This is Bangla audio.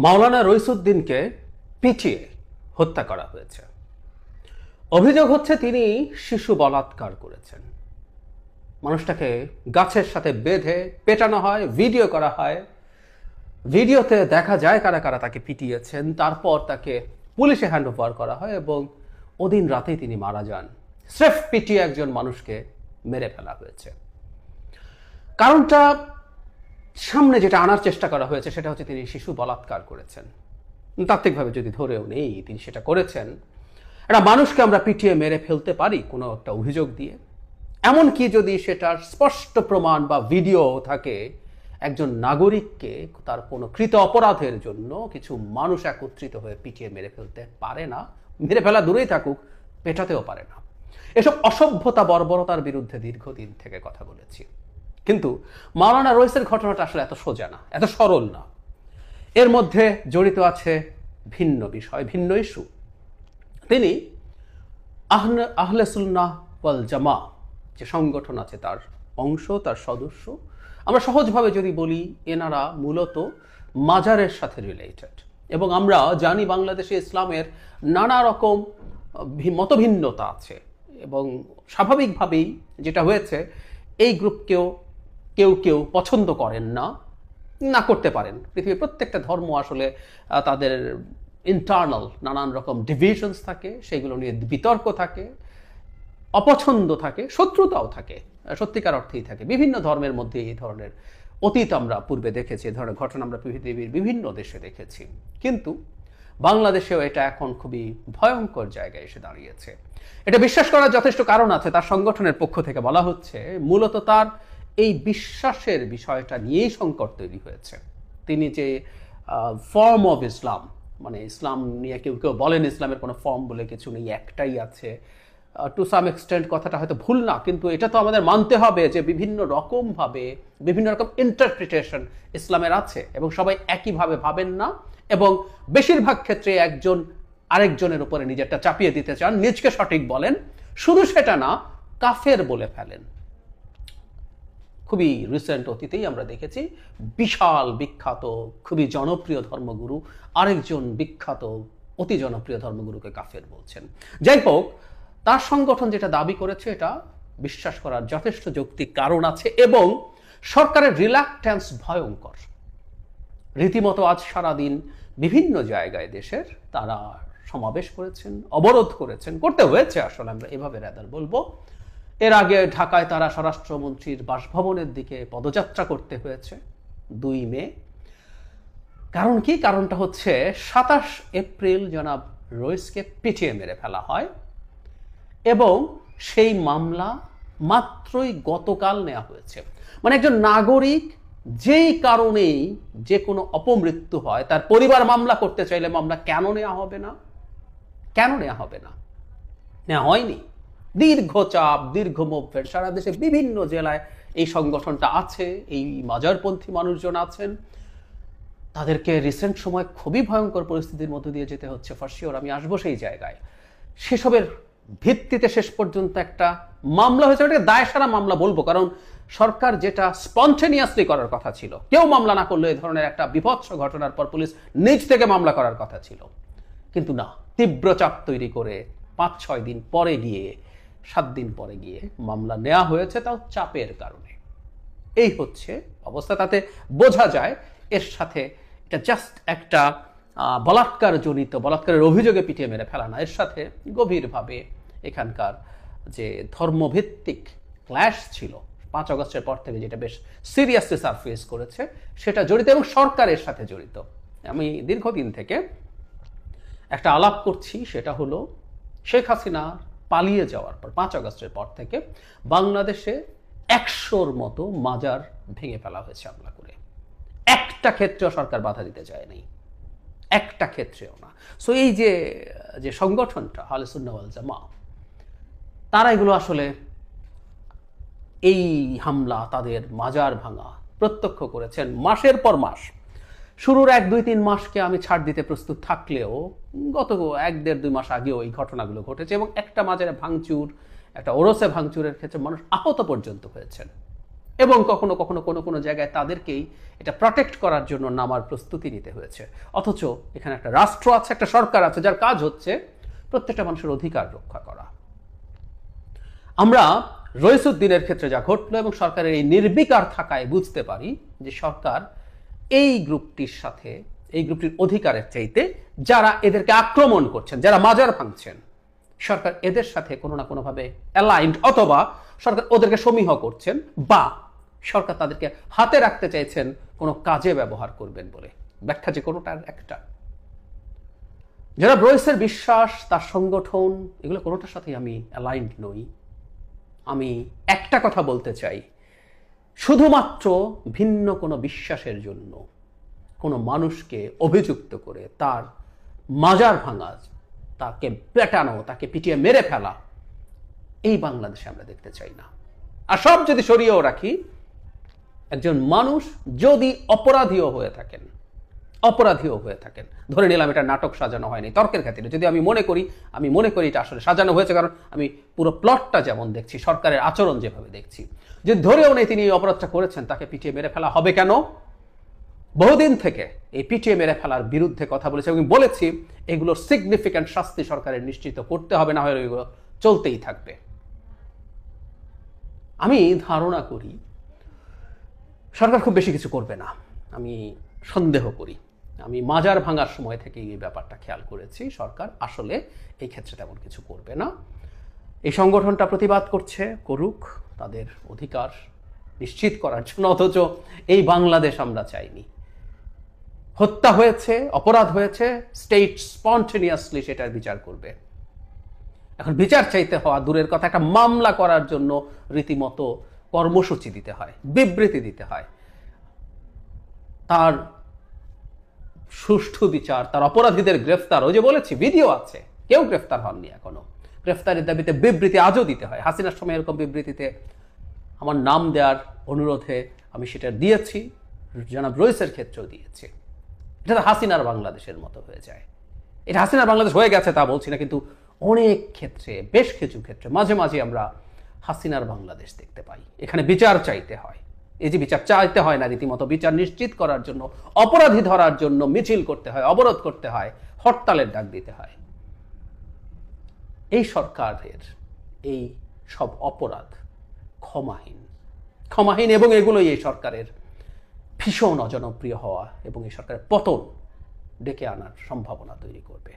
মাওলানা রইসুদ্দিনকে পিটিয়ে হত্যা করা হয়েছে। অভিযোগ হচ্ছে তিনি শিশু বলাৎকার করেছেন। মানুষটাকে গাছের সাথে বেঁধে পেটানো হয়, ভিডিও করা হয়। ভিডিওতে দেখা যায় কারা কারা তাকে পিটিয়েছেন। তারপর তাকে পুলিশে হ্যান্ড ওভার করা হয় এবং ওদিন রাতেই তিনি মারা যান। স্রেফ পিটিয়ে একজন মানুষকে মেরে ফেলা হয়েছে। কারণটা সামনে যেটা আনার চেষ্টা করা হয়েছে সেটা হচ্ছে তিনি শিশু বলাৎকার করেছেন। তাত্ত্বিকভাবে যদি ধরেও নেই তিনি সেটা করেছেন, একটা মানুষকে আমরা পিটিয়ে মেরে ফেলতে পারি কোনো একটা অভিযোগ দিয়ে। এমনকি যদি সেটার স্পষ্ট প্রমাণ বা ভিডিও থাকে, একজন নাগরিককে তার কোনো কৃত অপরাধের জন্য কিছু মানুষ একত্রিত হয়ে পিটিয়ে মেরে ফেলতে পারে না। মেরে ফেলা দূরেই থাকুক, পেটাতেও পারে না। এসব অসভ্যতা বর্বরতার বিরুদ্ধে দীর্ঘদিন থেকে কথা বলেছি। কিন্তু মাওলানা রইসের ঘটনাটা আসলে এত সোজা না, এত সরল না। এর মধ্যে জড়িত আছে ভিন্ন বিষয়, ভিন্ন ইস্যু। তিনি আহলে সুন্নাহ ওয়াল জামা যে সংগঠন আছে তার অংশ, তার সদস্য। আমরা সহজভাবে যদি বলি, এনারা মূলত মাজারের সাথে রিলেটেড। এবং আমরা জানি বাংলাদেশে ইসলামের নানা রকম মতভিন্নতা আছে এবং স্বাভাবিকভাবেই যেটা হয়েছে, এই গ্রুপকেও কেউ কেউ পছন্দ করেন না, না করতে পারেন। পৃথিবীর প্রত্যেকটা ধর্ম আসলে তাদের ইন্টারনাল নানান রকম ডিভিশনস থাকে, সেগুলো নিয়ে বিতর্ক থাকে, অপছন্দ থাকে, শত্রুতাও থাকে, সত্যিকার অর্থেই থাকে। বিভিন্ন ধর্মের মধ্যে এই ধরনের অতীত আমরা পূর্বে দেখেছি, এই ধরনের ঘটনা আমরা পৃথিবীর বিভিন্ন দেশে দেখেছি। কিন্তু বাংলাদেশেও এটা এখন খুবই ভয়ঙ্কর জায়গায় এসে দাঁড়িয়েছে। এটা বিশ্বাস করার যথেষ্ট কারণ আছে। তার সংগঠনের পক্ষ থেকে বলা হচ্ছে মূলত তার এই বিশ্বাসের বিষয়টা নিয়েই সংকট তৈরি হয়েছে। তিনি যে ফর্ম অফ ইসলাম, মানে ইসলাম নিয়ে কেউ কেউ বলেন ইসলামের কোনো ফর্ম বলে কিছু নেই, একটাই আছে। টু সাম এক্সটেন্ট কথাটা হয়তো ভুল না, কিন্তু এটা তো আমাদের মানতে হবে যে বিভিন্ন রকমভাবে বিভিন্ন রকম ইন্টারপ্রিটেশন ইসলামের আছে এবং সবাই একইভাবে ভাবেন না, এবং বেশিরভাগ ক্ষেত্রে একজন আরেকজনের উপরে নিজেরটা চাপিয়ে দিতে চান, নিজকে সঠিক বলেন। শুধু সেটা না, কাফের বলে ফেলেন। খুবই রিসেন্ট অতীতেই আমরা দেখেছি বিশাল বিখ্যাত খুবই জনপ্রিয় ধর্মগুরু আরেকজন বিখ্যাত অতি জনপ্রিয় ধর্মগুরুকে কাফের বলছেন। যাই হোক, তার সংগঠন যেটা দাবি করেছে এটা বিশ্বাস করার যথেষ্ট যৌক্তিক কারণ আছে এবং সরকারের রিল্যাক্ট্যান্স ভয়ঙ্কর। রীতিমতো আজ সারাদিন বিভিন্ন জায়গায় দেশের তারা সমাবেশ করেছেন, অবরোধ করেছেন, করতে হয়েছে আসলে, আমরা এভাবে রাদার বলবো। এর আগে ঢাকায় তারা স্বরাষ্ট্রমন্ত্রীর বাসভবনের দিকে পদযাত্রা করতে হয়েছে 2 মে। কারণ কি? কারণটা হচ্ছে 27 এপ্রিল জনাব রইসকে পিটিয়ে মেরে ফেলা হয় এবং সেই মামলা মাত্রই গতকাল নেওয়া হয়েছে। মানে একজন নাগরিক যেই কারণেই যে কোনো অপমৃত্যু হয়, তার পরিবার মামলা করতে চাইলে মামলা কেন নেওয়া হবে না? কেন নেওয়া হবে না? নেওয়া হয়নি। দীর্ঘ চাপ, দীর্ঘ মুভমেন্ট, সারা দেশে বিভিন্ন জেলায় এই সংগঠনটা আছে, এই মাজারপন্থী মানুষজন আছেন। তাদেরকে রিসেন্ট সময় খুবই ভয়ঙ্কর পরিস্থিতির মধ্যে দিয়ে যেতে হচ্ছে, ফর শিওর। আমি আসবো সেই জায়গায়। সেসবের ভিত্তিতে শেষ পর্যন্ত একটা মামলা হয়েছে। ওটাকে দায়সারা মামলা বলবো, কারণ সরকার যেটা স্পন্টেনিয়াসলি করার কথা ছিল, কেউ মামলা না করলে এই ধরনের একটা বিভৎস ঘটনার পর পুলিশ নিজ থেকে মামলা করার কথা ছিল, কিন্তু না, তীব্র চাপ তৈরি করে 5-6 দিন পরে গিয়ে, 7 দিন পরে গিয়ে মামলা নেওয়া হয়েছে, তাও চাপের কারণে। এই হচ্ছে অবস্থা। তাতে বোঝা যায় এর সাথে এটা জাস্ট একটা বলাৎকারের অভিযোগে পিটিয়ে মেরে ফেলা না, এর সাথে গভীরভাবে এখানকার যে ধর্মভিত্তিক ক্ল্যাশ ছিল 5 আগস্টের পর থেকে, যেটা বেশ সিরিয়াসলি সারফেস করেছে, সেটা জড়িত এবং সরকারের সাথে জড়িত। আমি দীর্ঘদিন থেকে একটা আলাপ করছি, সেটা হলো শেখ হাসিনা পালিয়ে যাওয়ার পর 5 আগস্টের পর থেকে বাংলাদেশে 100-র মতো মাজার ভেঙে ফেলা হয়েছে হামলা করে। একটা ক্ষেত্রেও সরকার বাধা দিতে চায়নি, একটা ক্ষেত্রেও না। সো এই যে সংগঠনটা আহলে সুন্নাহ ওয়াল জামা, তারা এগুলো আসলে এই হামলা, তাদের মাজার ভাঙা প্রত্যক্ষ করেছেন মাসের পর মাস। শুরুর 1-2-3 মাসকে আমি ছাড় দিতে প্রস্তুত থাকলেও গত 1-1.5-2 মাস আগেও এই ঘটনাগুলো ঘটেছে এবং একটা মাজারে ভাঙচুর, একটা ওরসে ভাঙচুরের ক্ষেত্রে মানুষ আহত পর্যন্ত হয়েছেন। এবং কখনো কখনো কোনো কোনো জায়গায় তাদেরকেই এটা প্রটেক্ট করার জন্য নামার প্রস্তুতি নিতে হয়েছে। অথচ এখানে একটা রাষ্ট্র আছে, একটা সরকার আছে, যার কাজ হচ্ছে প্রত্যেকটা মানুষের অধিকার রক্ষা করা। আমরা রইসুদ্দিনের ক্ষেত্রে যা ঘটলো এবং সরকারের এই নির্বিকার থাকায় বুঝতে পারি যে সরকার এই গ্রুপটির সাথে, এই গ্রুপটির অধিকারের চাইতে যারা এদেরকে আক্রমণ করছেন, যারা মাজার ভাঙছেন, সরকার এদের সাথে কোনো না কোনোভাবে অ্যালাইন্ড, অথবা সরকার ওদেরকে সমীহ করছেন, বা সরকার তাদেরকে হাতে রাখতে চাইছেন কোনো কাজে ব্যবহার করবেন বলে। ব্যাখ্যা যে কোনোটার একটা। যারা রইসের বিশ্বাস, তার সংগঠন, এগুলো কোনোটার সাথে আমি অ্যালাইন্ড নই। আমি একটা কথা বলতে চাই, শুধুমাত্র ভিন্ন কোনো বিশ্বাসের জন্য কোনো মানুষকে অভিযুক্ত করে তার মাজার ভাঙা, তাকে পেটানো, তাকে পিটিয়ে মেরে ফেলা, এই বাংলাদেশে আমরা দেখতে চাই না। আর সব যদি সরিয়েও রাখি, একজন মানুষ যদি অপরাধীও হয়ে থাকেন, ধরে নিলাম এটা নাটক সাজানো হয়নি, তর্কের খাতিরে যদি আমি মনে করি এটা আসলে সাজানো হয়েছে, কারণ আমি পুরো প্লটটা যেমন দেখছি, সরকারের আচরণ যেভাবে দেখছি, যদি ধরেও নেই তিনি এই অপরাধটা করেছেন, তাকে পিটিয়ে মেরে ফেলা হবে কেন? বহুদিন থেকে এই পিটিয়ে মেরে ফেলার বিরুদ্ধে কথা বলেছি এবং বলেছি এগুলোর সিগনিফিক্যান্ট শাস্তি সরকারের নিশ্চিত করতে হবে, না হয় এগুলো চলতেই থাকবে। আমি ধারণা করি সরকার খুব বেশি কিছু করবে না, আমি সন্দেহ করি। আমি মাজার ভাঙার সময় থেকে এই ব্যাপারটা খেয়াল করেছি, সরকার আসলে এই ক্ষেত্রে তেমন কিছু করবে না। এই সংগঠনটা প্রতিবাদ করুক, তাদের অধিকার নিশ্চিত করার জন্য। অথচ এই বাংলাদেশ আমরা চাইনি। হত্যা হয়েছে, অপরাধ হয়েছে, স্টেট স্পন্টেনিয়াসলি সেটার বিচার করবে। এখন বিচার চাইতে হওয়া দূরের কথা, একটা মামলা করার জন্য রীতিমতো কর্মসূচি দিতে হয়, বিবৃতি দিতে হয়। তার সুষ্ঠু বিচার, তার অপরাধীদের গ্রেফতার, ওই যে বলেছি ভিডিও আছে, কেউ গ্রেফতার হননি এখনো, গ্রেফতারের দাবিতে বিবৃতি আজও দিতে হয়। হাসিনার সময় এরকম বিবৃতিতে আমার নাম দেওয়ার অনুরোধে আমি সেটা দিয়েছি, জনাব রইসের ক্ষেত্রেও দিয়েছি। এটা তো হাসিনার বাংলাদেশের মতো হয়ে যায়। এটা হাসিনার বাংলাদেশ হয়ে গেছে তা বলছি না, কিন্তু অনেক ক্ষেত্রে, বেশ কিছু ক্ষেত্রে মাঝে মাঝে আমরা হাসিনার বাংলাদেশ দেখতে পাই। এখানে বিচার চাইতে হয়, এই যে বিচার চাইতে হয় না, রীতিমতো বিচার নিশ্চিত করার জন্য, অপরাধী ধরার জন্য মিছিল করতে হয়, অবরোধ করতে হয়, হরতালের ডাক দিতে হয়। এই সরকারের এই সব অপরাধ ক্ষমাহীন এবং এগুলোই এই সরকারের ভীষণ অজনপ্রিয় হওয়া এবং এই সরকারের পতন ডেকে আনার সম্ভাবনা তৈরি করবে।